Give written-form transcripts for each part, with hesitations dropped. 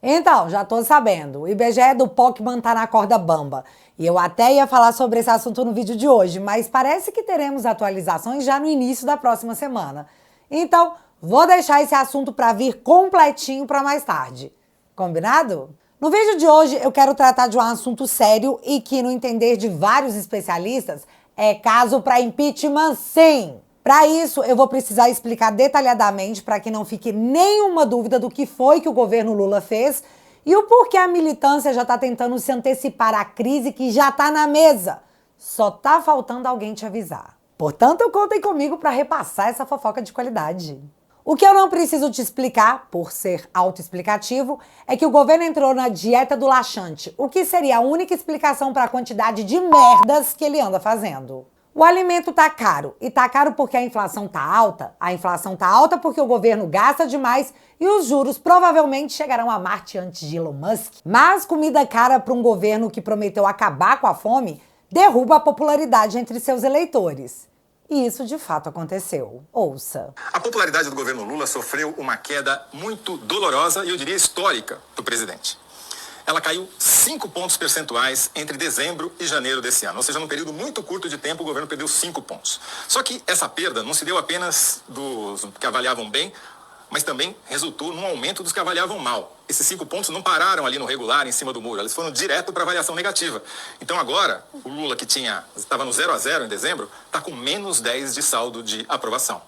Então, já tô sabendo. O IBGE do Pokémon tá na corda bamba. E eu até ia falar sobre esse assunto no vídeo de hoje, mas parece que teremos atualizações já no início da próxima semana. Então, vou deixar esse assunto para vir completinho para mais tarde. Combinado? No vídeo de hoje eu quero tratar de um assunto sério e que, no entender de vários especialistas, é caso para impeachment sim. Para isso, eu vou precisar explicar detalhadamente para que não fique nenhuma dúvida do que foi que o governo Lula fez e o porquê a militância já está tentando se antecipar à crise que já está na mesa. Só tá faltando alguém te avisar. Portanto, contem comigo para repassar essa fofoca de qualidade. O que eu não preciso te explicar, por ser autoexplicativo, é que o governo entrou na dieta do laxante, o que seria a única explicação para a quantidade de merdas que ele anda fazendo. O alimento tá caro, e tá caro porque a inflação tá alta. A inflação tá alta porque o governo gasta demais e os juros provavelmente chegarão a Marte antes de Elon Musk. Mas comida cara para um governo que prometeu acabar com a fome derruba a popularidade entre seus eleitores. E isso de fato aconteceu. Ouça. A popularidade do governo Lula sofreu uma queda muito dolorosa e eu diria histórica do presidente. Ela caiu 5 pontos percentuais entre dezembro e janeiro desse ano. Ou seja, num período muito curto de tempo, o governo perdeu 5 pontos. Só que essa perda não se deu apenas dos que avaliavam bem, mas também resultou num aumento dos que avaliavam mal. Esses 5 pontos não pararam ali no regular, em cima do muro. Eles foram direto para avaliação negativa. Então agora, o Lula, que estava no 0-0 em dezembro, está com menos 10 de saldo de aprovação.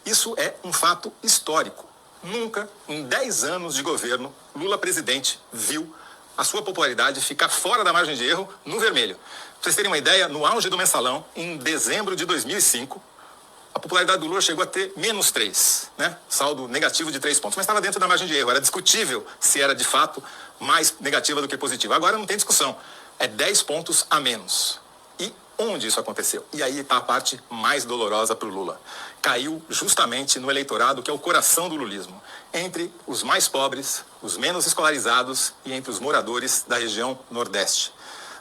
Isso é um fato histórico. Nunca, em 10 anos de governo, Lula presidente viu a sua popularidade ficar fora da margem de erro no vermelho. Para vocês terem uma ideia, no auge do mensalão, em dezembro de 2005, a popularidade do Lula chegou a ter menos 3, né? Saldo negativo de 3 pontos, mas estava dentro da margem de erro. Era discutível se era de fato mais negativa do que positiva. Agora não tem discussão, é 10 pontos a menos. E onde isso aconteceu? E aí está a parte mais dolorosa para o Lula. Caiu justamente no eleitorado, que é o coração do lulismo, entre os mais pobres, os menos escolarizados e entre os moradores da região Nordeste.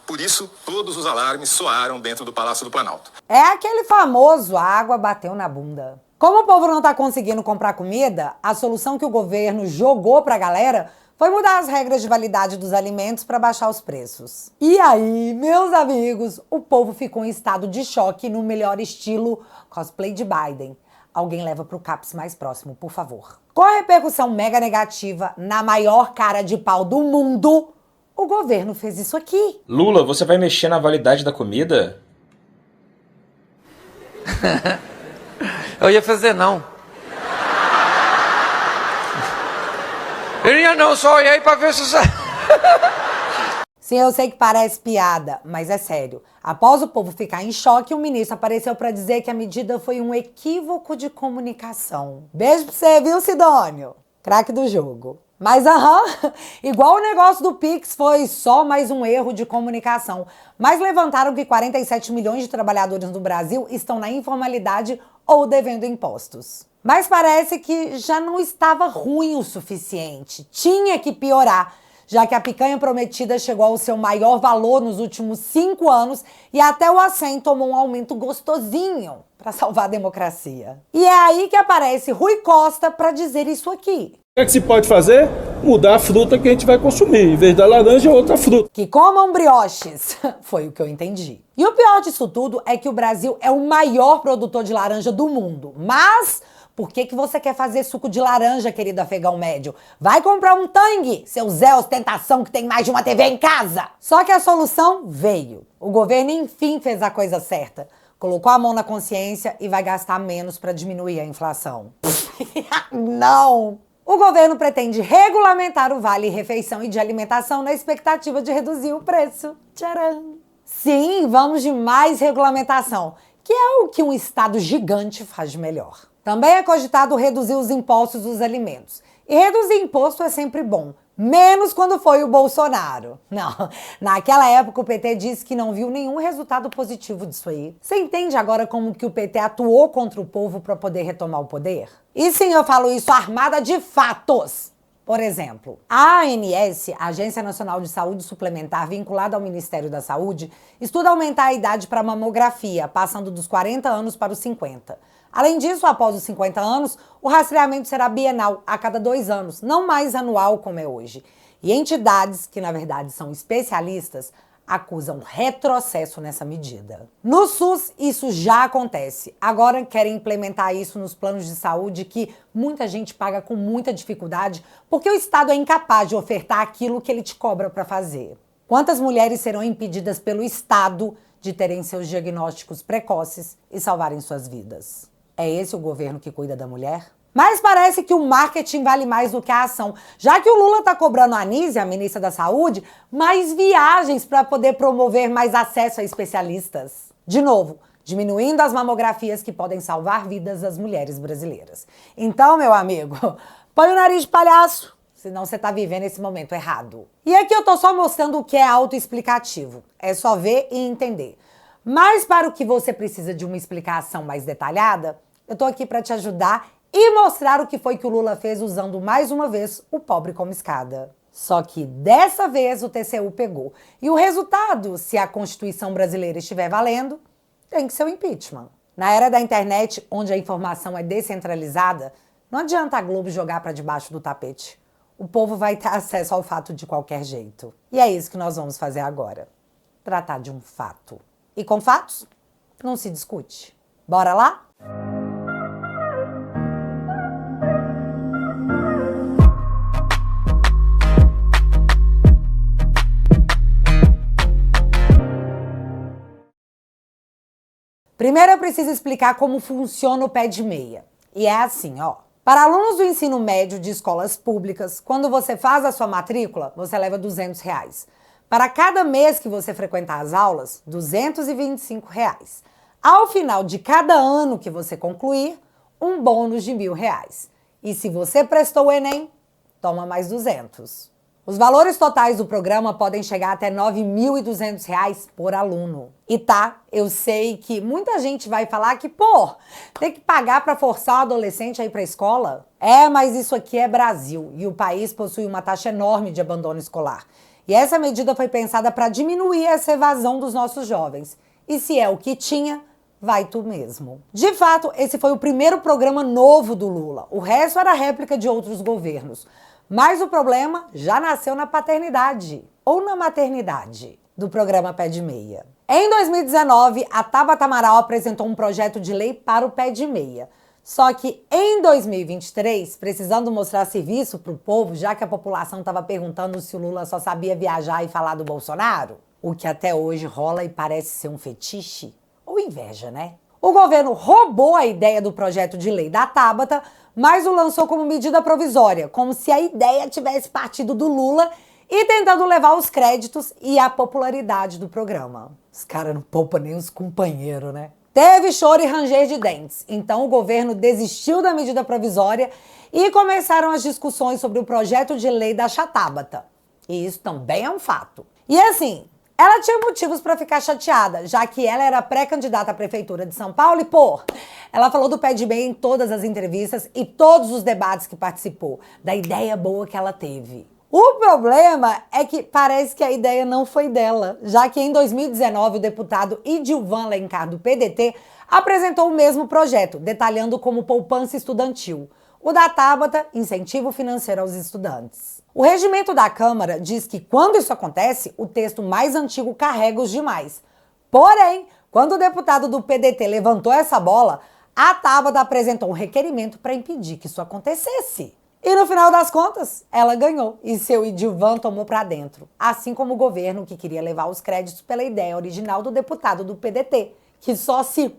Por isso, todos os alarmes soaram dentro do Palácio do Planalto. É aquele famoso a água bateu na bunda. Como o povo não tá conseguindo comprar comida, a solução que o governo jogou pra galera foi mudar as regras de validade dos alimentos para baixar os preços. E aí, meus amigos, o povo ficou em estado de choque no melhor estilo cosplay de Biden. Alguém leva pro CAPS mais próximo, por favor. Com a repercussão mega negativa na maior cara de pau do mundo, o governo fez isso aqui. Lula, você vai mexer na validade da comida? Eu ia fazer não. Eu ia não, só olhei pra ver se você... Sim, eu sei que parece piada, mas é sério. Após o povo ficar em choque, o ministro apareceu para dizer que a medida foi um equívoco de comunicação. Beijo pra você, viu, Sidônio? Craque do jogo. Mas igual o negócio do Pix foi só mais um erro de comunicação. Mas levantaram que 47 milhões de trabalhadores no Brasil estão na informalidade ou devendo impostos. Mas parece que já não estava ruim o suficiente. Tinha que piorar, já que a picanha prometida chegou ao seu maior valor nos últimos 5 anos e até o acém tomou um aumento gostosinho para salvar a democracia. E é aí que aparece Rui Costa para dizer isso aqui. O que se pode fazer? Mudar a fruta que a gente vai consumir. Em vez da laranja, outra fruta. Que comam brioches. Foi o que eu entendi. E o pior disso tudo é que o Brasil é o maior produtor de laranja do mundo. Mas por que você quer fazer suco de laranja, querido afegão médio? Vai comprar um Tang, seu Zé ostentação que tem mais de uma TV em casa. Só que a solução veio. O governo enfim fez a coisa certa. Colocou a mão na consciência e vai gastar menos para diminuir a inflação. Não! O governo pretende regulamentar o vale-refeição e de alimentação na expectativa de reduzir o preço. Tcharam! Sim, vamos de mais regulamentação, que é o que um estado gigante faz de melhor. Também é cogitado reduzir os impostos dos alimentos. E reduzir imposto é sempre bom, menos quando foi o Bolsonaro. Não, naquela época o PT disse que não viu nenhum resultado positivo disso aí. Você entende agora como que o PT atuou contra o povo para poder retomar o poder? E sim, eu falo isso armada de fatos. Por exemplo, a ANS, a Agência Nacional de Saúde Suplementar, vinculada ao Ministério da Saúde, estuda aumentar a idade para mamografia, passando dos 40 anos para os 50. Além disso, após os 50 anos, o rastreamento será bienal, a cada 2 anos, não mais anual como é hoje. E entidades, que na verdade são especialistas, acusam retrocesso nessa medida. No SUS, isso já acontece. Agora querem implementar isso nos planos de saúde que muita gente paga com muita dificuldade porque o Estado é incapaz de ofertar aquilo que ele te cobra para fazer. Quantas mulheres serão impedidas pelo Estado de terem seus diagnósticos precoces e salvarem suas vidas? É esse o governo que cuida da mulher? Mas parece que o marketing vale mais do que a ação, já que o Lula está cobrando a Anísia, a ministra da Saúde, mais viagens para poder promover mais acesso a especialistas. De novo, diminuindo as mamografias que podem salvar vidas das mulheres brasileiras. Então, meu amigo, põe o nariz de palhaço, senão você está vivendo esse momento errado. E aqui eu tô só mostrando o que é autoexplicativo. É só ver e entender. Mas para o que você precisa de uma explicação mais detalhada, eu tô aqui para te ajudar e mostrar o que foi que o Lula fez usando mais uma vez o pobre como escada. Só que dessa vez o TCU pegou. E o resultado, se a Constituição brasileira estiver valendo, tem que ser o impeachment. Na era da internet, onde a informação é descentralizada, não adianta a Globo jogar para debaixo do tapete. O povo vai ter acesso ao fato de qualquer jeito. E é isso que nós vamos fazer agora. Tratar de um fato. E com fatos, não se discute. Bora lá? Primeiro eu preciso explicar como funciona o pé de meia. E é assim, ó. Para alunos do ensino médio de escolas públicas, quando você faz a sua matrícula, você leva R$200. Para cada mês que você frequentar as aulas, R$225. Ao final de cada ano que você concluir, um bônus de R$1.000. E se você prestou o Enem, toma mais 200. Os valores totais do programa podem chegar até R$9.200 por aluno. E tá, eu sei que muita gente vai falar que, pô, tem que pagar para forçar o adolescente a ir para a escola? É, mas isso aqui é Brasil e o país possui uma taxa enorme de abandono escolar. E essa medida foi pensada para diminuir essa evasão dos nossos jovens. E se é o que tinha, vai tu mesmo. De fato, esse foi o primeiro programa novo do Lula. O resto era réplica de outros governos. Mas o problema já nasceu na paternidade, ou na maternidade, do programa Pé de Meia. Em 2019, a Tabata Amaral apresentou um projeto de lei para o Pé de Meia. Só que em 2023, precisando mostrar serviço para o povo, já que a população estava perguntando se o Lula só sabia viajar e falar do Bolsonaro, o que até hoje rola e parece ser um fetiche, ou inveja, né? O governo roubou a ideia do projeto de lei da Tabata, mas o lançou como medida provisória, como se a ideia tivesse partido do Lula e tentando levar os créditos e a popularidade do programa. Os caras não poupam nem os companheiros, né? Teve choro e ranger de dentes, então o governo desistiu da medida provisória e começaram as discussões sobre o projeto de lei da Tabata. E isso também é um fato. E assim, ela tinha motivos para ficar chateada, já que ela era pré-candidata à prefeitura de São Paulo e, pô, ela falou do pé de meia em todas as entrevistas e todos os debates que participou, da ideia boa que ela teve. O problema é que parece que a ideia não foi dela, já que em 2019 o deputado Idilvan Alencar, do PDT, apresentou o mesmo projeto, detalhando como poupança estudantil. O da Tabata, incentivo financeiro aos estudantes. O regimento da Câmara diz que quando isso acontece, o texto mais antigo carrega os demais. Porém, quando o deputado do PDT levantou essa bola, a Tabata apresentou um requerimento para impedir que isso acontecesse. E no final das contas, ela ganhou e seu Idilvan tomou para dentro. Assim como o governo que queria levar os créditos pela ideia original do deputado do PDT, que só se...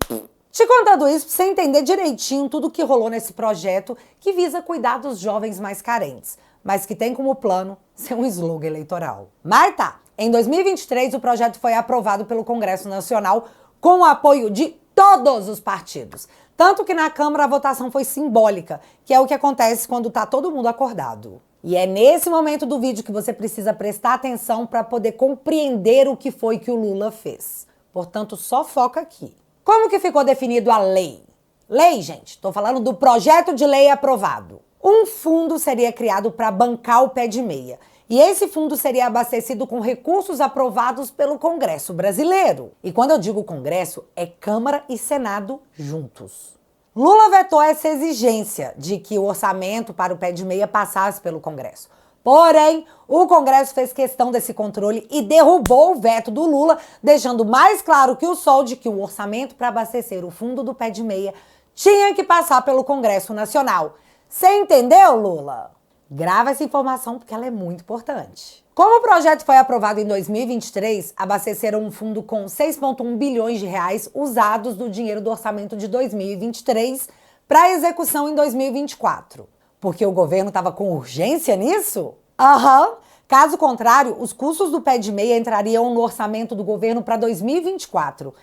Te contando isso pra você entender direitinho tudo que rolou nesse projeto que visa cuidar dos jovens mais carentes, mas que tem como plano ser um slogan eleitoral. Mas tá, em 2023 o projeto foi aprovado pelo Congresso Nacional com o apoio de todos os partidos. Tanto que na Câmara a votação foi simbólica, que é o que acontece quando tá todo mundo acordado. E é nesse momento do vídeo que você precisa prestar atenção para poder compreender o que foi que o Lula fez. Portanto, só foca aqui. Como que ficou definido a lei? Lei, gente, tô falando do projeto de lei aprovado. um fundo seria criado para bancar o pé de meia. E esse fundo seria abastecido com recursos aprovados pelo Congresso brasileiro. E quando eu digo Congresso, é Câmara e Senado juntos. Lula vetou essa exigência de que o orçamento para o pé de meia passasse pelo Congresso. Porém, o Congresso fez questão desse controle e derrubou o veto do Lula, deixando mais claro que o sol de que o orçamento para abastecer o fundo do pé de meia tinha que passar pelo Congresso Nacional. Você entendeu, Lula? Grava essa informação porque ela é muito importante. Como o projeto foi aprovado em 2023, abasteceram um fundo com 6,1 bilhões de reais usados do dinheiro do orçamento de 2023 para execução em 2024. Porque o governo estava com urgência nisso? Aham. Caso contrário, os custos do pé de meia entrariam no orçamento do governo para 2024.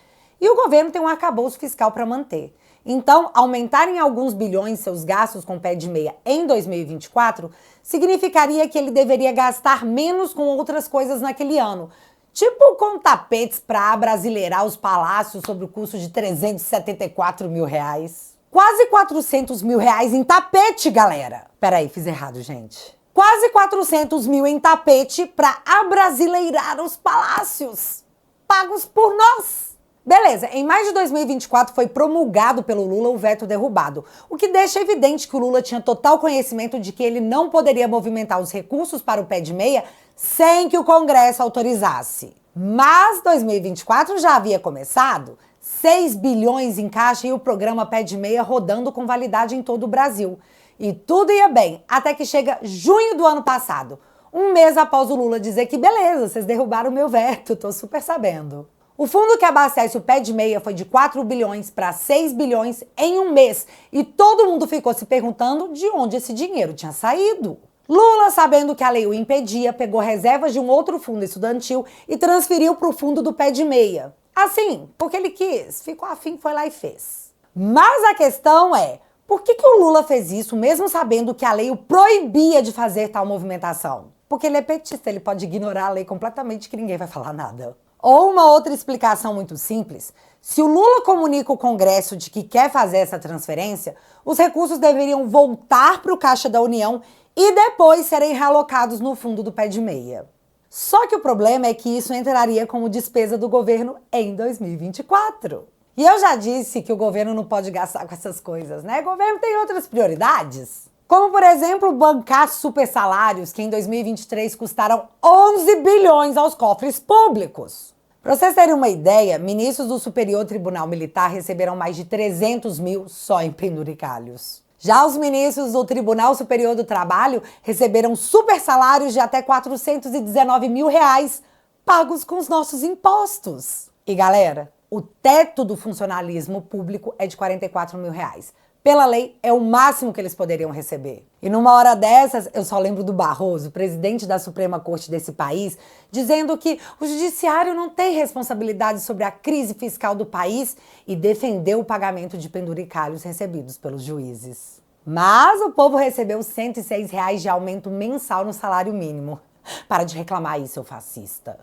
E o governo tem um arcabouço fiscal para manter. Então, aumentar em alguns bilhões seus gastos com pé de meia em 2024 significaria que ele deveria gastar menos com outras coisas naquele ano. Tipo com tapetes para abrasileirar os palácios sobre o custo de 374 mil reais. Quase 400 mil reais em tapete, galera. Peraí, fiz errado, gente. Quase 400 mil em tapete para abrasileirar os palácios. Pagos por nós. Beleza, em maio de 2024 foi promulgado pelo Lula o veto derrubado, o que deixa evidente que o Lula tinha total conhecimento de que ele não poderia movimentar os recursos para o pé de meia sem que o Congresso autorizasse. Mas 2024 já havia começado, 6 bilhões em caixa e o programa Pé de Meia rodando com validade em todo o Brasil. E tudo ia bem, até que chega junho do ano passado, um mês após o Lula dizer que beleza, vocês derrubaram o meu veto, tô super sabendo. O fundo que abastece o pé de meia foi de 4 bilhões para 6 bilhões em um mês. E todo mundo ficou se perguntando de onde esse dinheiro tinha saído. Lula, sabendo que a lei o impedia, pegou reservas de um outro fundo estudantil e transferiu para o fundo do pé de meia. Assim, porque ele quis, ficou afim, foi lá e fez. Mas a questão é, por que o Lula fez isso mesmo sabendo que a lei o proibia de fazer tal movimentação? Porque ele é petista, ele pode ignorar a lei completamente que ninguém vai falar nada. Ou uma outra explicação muito simples, se o Lula comunica ao Congresso de que quer fazer essa transferência, os recursos deveriam voltar para o Caixa da União e depois serem realocados no fundo do pé de meia. Só que o problema é que isso entraria como despesa do governo em 2024. E eu já disse que o governo não pode gastar com essas coisas, né? O governo tem outras prioridades. Como, por exemplo, bancar super salários que em 2023 custaram 11 bilhões aos cofres públicos. Para vocês terem uma ideia, ministros do Superior Tribunal Militar receberam mais de 300 mil só em penduricalhos. Já os ministros do Tribunal Superior do Trabalho receberam super salários de até 419 mil reais, pagos com os nossos impostos. E galera, o teto do funcionalismo público é de 44 mil reais. Pela lei, é o máximo que eles poderiam receber. E numa hora dessas, eu só lembro do Barroso, presidente da Suprema Corte desse país, dizendo que o judiciário não tem responsabilidade sobre a crise fiscal do país e defendeu o pagamento de penduricalhos recebidos pelos juízes. Mas o povo recebeu R$ 106 reais de aumento mensal no salário mínimo. Para de reclamar aí, seu fascista.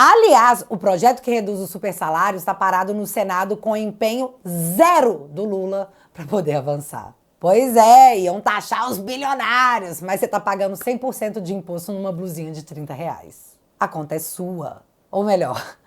Aliás, o projeto que reduz os supersalários está parado no Senado com empenho zero do Lula para poder avançar. Pois é, iam taxar os bilionários, mas você tá pagando 100% de imposto numa blusinha de 30 reais. A conta é sua. Ou melhor,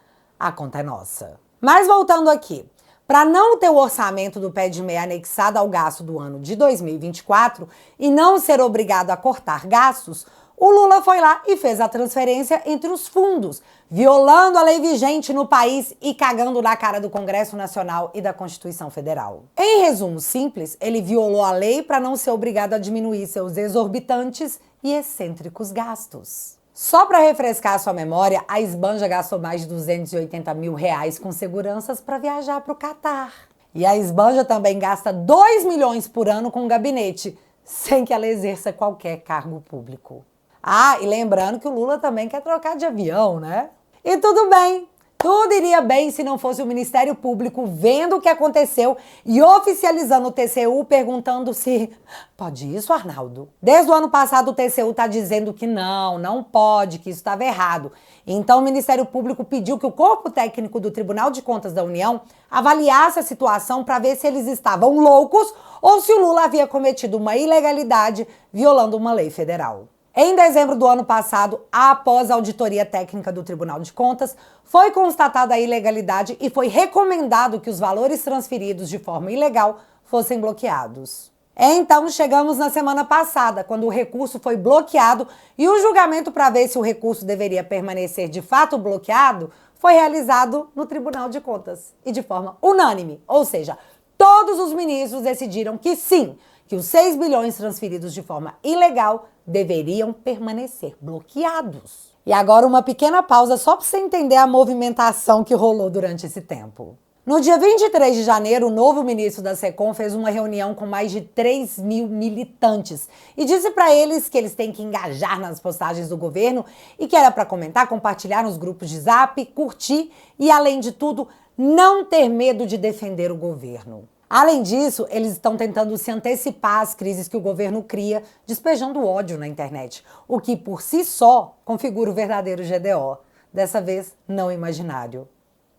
a conta é nossa. Mas voltando aqui, para não ter o orçamento do pé de meia anexado ao gasto do ano de 2024 e não ser obrigado a cortar gastos, o Lula foi lá e fez a transferência entre os fundos, violando a lei vigente no país e cagando na cara do Congresso Nacional e da Constituição Federal. Em resumo simples, ele violou a lei para não ser obrigado a diminuir seus exorbitantes e excêntricos gastos. Só para refrescar a sua memória, a Esbanja gastou mais de 280 mil reais com seguranças para viajar para o Catar. E a Esbanja também gasta 2 milhões por ano com gabinete, sem que ela exerça qualquer cargo público. Ah, e lembrando que o Lula também quer trocar de avião, né? E tudo bem, Tudo iria bem se não fosse o Ministério Público vendo o que aconteceu e oficializando o TCU, perguntando se... Pode isso, Arnaldo? Desde o ano passado o TCU está dizendo que não pode, que isso estava errado. Então o Ministério Público pediu que o corpo técnico do Tribunal de Contas da União avaliasse a situação para ver se eles estavam loucos ou se o Lula havia cometido uma ilegalidade violando uma lei federal. Em dezembro do ano passado, após a auditoria técnica do Tribunal de Contas, foi constatada a ilegalidade e foi recomendado que os valores transferidos de forma ilegal fossem bloqueados. Então, chegamos na semana passada, quando o recurso foi bloqueado e o julgamento para ver se o recurso deveria permanecer de fato bloqueado foi realizado no Tribunal de Contas e de forma unânime, ou seja, todos os ministros decidiram que sim, que os 6 bilhões transferidos de forma ilegal deveriam permanecer bloqueados. E agora uma pequena pausa só para você entender a movimentação que rolou durante esse tempo. No dia 23 de janeiro, o novo ministro da SECOM fez uma reunião com mais de 3 mil militantes e disse para eles que eles têm que engajar nas postagens do governo e que era para comentar, compartilhar nos grupos de Zap, curtir e, além de tudo, não ter medo de defender o governo. Além disso, eles estão tentando se antecipar às crises que o governo cria, despejando ódio na internet, o que por si só configura o verdadeiro GDO, dessa vez não imaginário.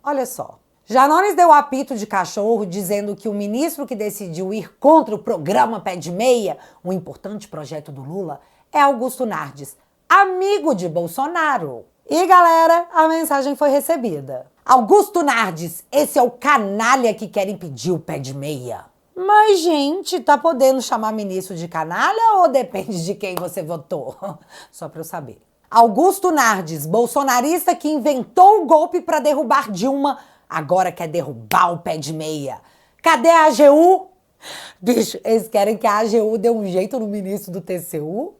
Olha só. Janones deu apito de cachorro dizendo que o ministro que decidiu ir contra o programa Pé de Meia, um importante projeto do Lula, é Augusto Nardes, amigo de Bolsonaro. E galera, a mensagem foi recebida. Augusto Nardes, esse é o canalha que quer impedir o Pé de Meia. Mas, gente, tá podendo chamar ministro de canalha ou depende de quem você votou? Só pra eu saber. Augusto Nardes, bolsonarista que inventou o golpe pra derrubar Dilma, agora quer derrubar o Pé de Meia. Cadê a AGU? Bicho, eles querem que a AGU dê um jeito no ministro do TCU?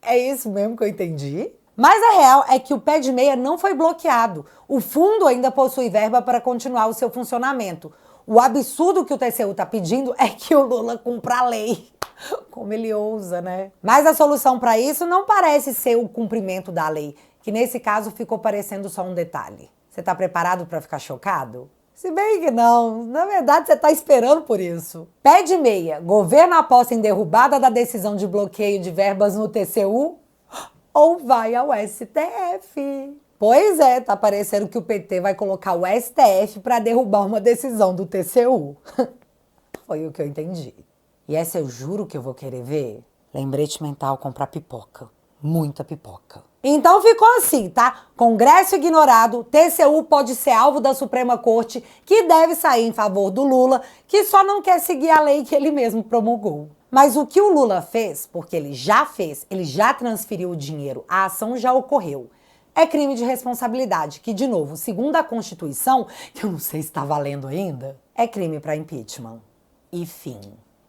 É isso mesmo que eu entendi? Mas a real é que o Pé de Meia não foi bloqueado. O fundo ainda possui verba para continuar o seu funcionamento. O absurdo que o TCU está pedindo é que o Lula cumpra a lei. Como ele ousa, né? Mas a solução para isso não parece ser o cumprimento da lei, que nesse caso ficou parecendo só um detalhe. Você está preparado para ficar chocado? Se bem que não, na verdade você está esperando por isso. Pé de Meia, governo aposta em derrubada da decisão de bloqueio de verbas no TCU? Ou vai ao STF. Pois é, tá parecendo que o PT vai colocar o STF para derrubar uma decisão do TCU. Foi o que eu entendi. E essa eu juro que eu vou querer ver. Lembrete mental, comprar pipoca. Muita pipoca. Então ficou assim, tá? Congresso ignorado, TCU pode ser alvo da Suprema Corte, que deve sair em favor do Lula, que só não quer seguir a lei que ele mesmo promulgou. Mas o que o Lula fez, porque ele já transferiu o dinheiro, a ação já ocorreu. É crime de responsabilidade, que, de novo, segundo a Constituição, que eu não sei se está valendo ainda, é crime para impeachment. E fim.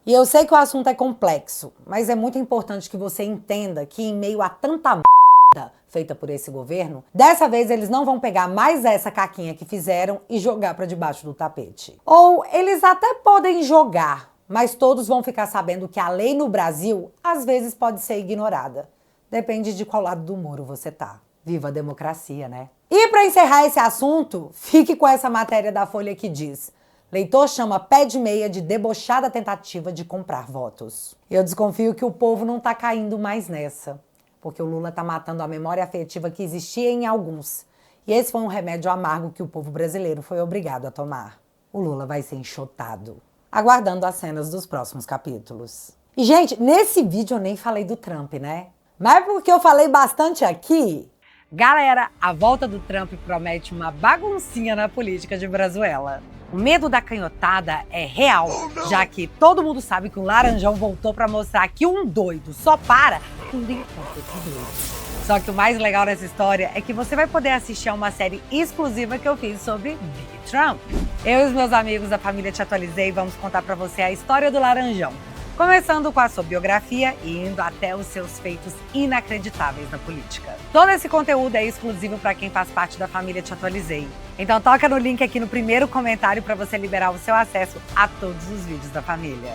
E eu sei que o assunto é complexo, mas é muito importante que você entenda que em meio a tanta merda feita por esse governo, dessa vez eles não vão pegar mais essa caquinha que fizeram e jogar para debaixo do tapete. Ou eles até podem jogar, mas todos vão ficar sabendo que a lei no Brasil, às vezes, pode ser ignorada. Depende de qual lado do muro você tá. Viva a democracia, né? E para encerrar esse assunto, fique com essa matéria da Folha que diz: leitor chama Pé de Meia de debochada tentativa de comprar votos. Eu desconfio que o povo não tá caindo mais nessa, porque o Lula tá matando a memória afetiva que existia em alguns. E esse foi um remédio amargo que o povo brasileiro foi obrigado a tomar. O Lula vai ser enxotado. Aguardando as cenas dos próximos capítulos. E, gente, nesse vídeo eu nem falei do Trump, né? Mas porque eu falei bastante aqui... Galera, a volta do Trump promete uma baguncinha na política de Brazuela. O medo da canhotada é real, já que todo mundo sabe que o Laranjão voltou para mostrar que um doido só para tudo enquanto é doido. Só que o mais legal dessa história é que você vai poder assistir a uma série exclusiva que eu fiz sobre Big Trump. Eu e os meus amigos da família Te Atualizei vamos contar pra você a história do Laranjão, começando com a sua biografia e indo até os seus feitos inacreditáveis na política. Todo esse conteúdo é exclusivo para quem faz parte da família Te Atualizei. Então toca no link aqui no primeiro comentário para você liberar o seu acesso a todos os vídeos da família.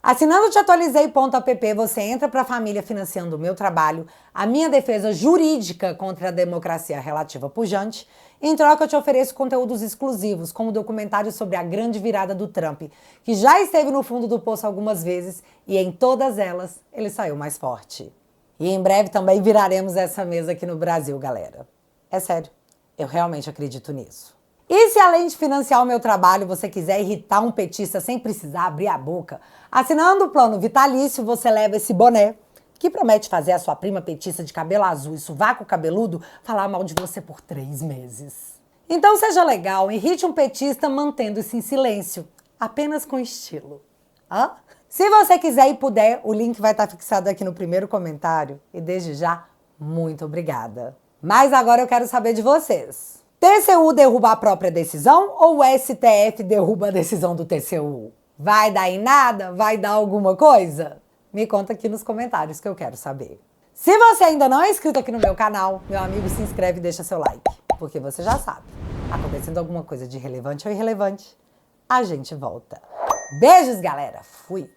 Assinando teatualizei.app, você entra para a família financiando o meu trabalho, a minha defesa jurídica contra a democracia relativa pujante. Em troca, eu te ofereço conteúdos exclusivos, como documentários sobre a grande virada do Trump, que já esteve no fundo do poço algumas vezes e em todas elas ele saiu mais forte. E em breve também viraremos essa mesa aqui no Brasil, galera. É sério, eu realmente acredito nisso. E se além de financiar o meu trabalho, você quiser irritar um petista sem precisar abrir a boca, assinando o plano vitalício, você leva esse boné, que promete fazer a sua prima petista de cabelo azul e sovaco cabeludo falar mal de você por 3 meses. Então seja legal, irrite um petista mantendo-se em silêncio, apenas com estilo. Hã? Se você quiser e puder, o link vai estar fixado aqui no primeiro comentário. E desde já, muito obrigada. Mas agora eu quero saber de vocês. TCU derruba a própria decisão ou o STF derruba a decisão do TCU? Vai dar em nada? Vai dar alguma coisa? Me conta aqui nos comentários que eu quero saber. Se você ainda não é inscrito aqui no meu canal, meu amigo, se inscreve e deixa seu like. Porque você já sabe, acontecendo alguma coisa de relevante ou irrelevante, a gente volta. Beijos, galera! Fui!